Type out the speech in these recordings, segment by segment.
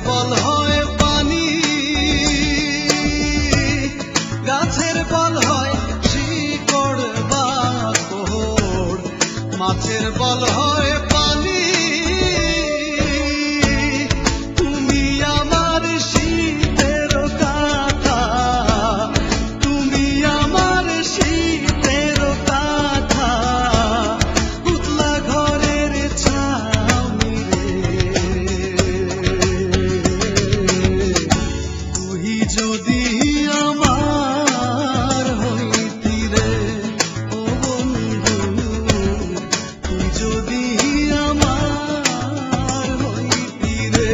বল হয় পানি, গাছের বল হয় শিকড় বা কোড়, মাছের বল হয় পানি। তুমি আমার শীতের কাঁথা, তুমি আমার শীতের কাঁথা, পুতলা ঘরের ছাউনি রে। তুই যদি আমার হইতি রে ও বন্ধু, তুই যদি আমার হইতি রে।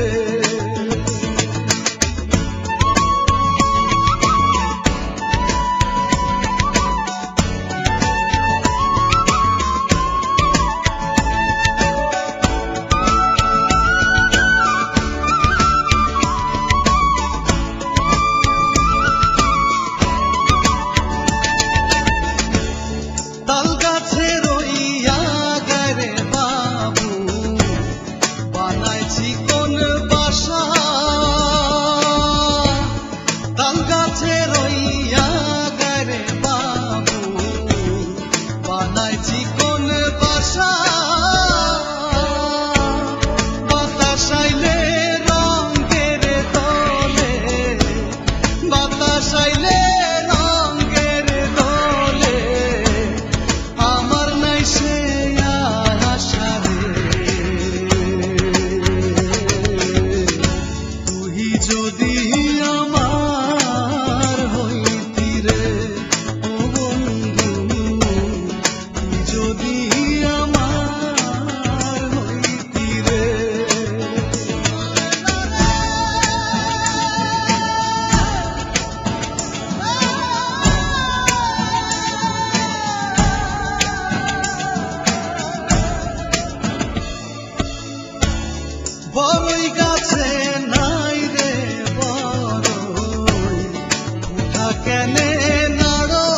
তাল গাছে রইয়া গারে বাবু, বানাইছি কোন বাসা। তাল গাছে রইয়া গারে বাবু, বানাইছি কোন বাসা। বাতাস আইলে রঙের দোলে, বাতাস আইলে রঙের দোলে, আমার নাই সে আশা রে। তুই যদি আমার হইতি রে ও বন্ধু, তুই যদি আমার হইতি রে। বড়ই গাছে নাই রে বড়ই, উঠা কেনে নাড়ো।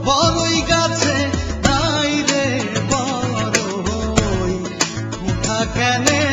বড়ই গাছে নাই রে বড়ই, উঠা কেনে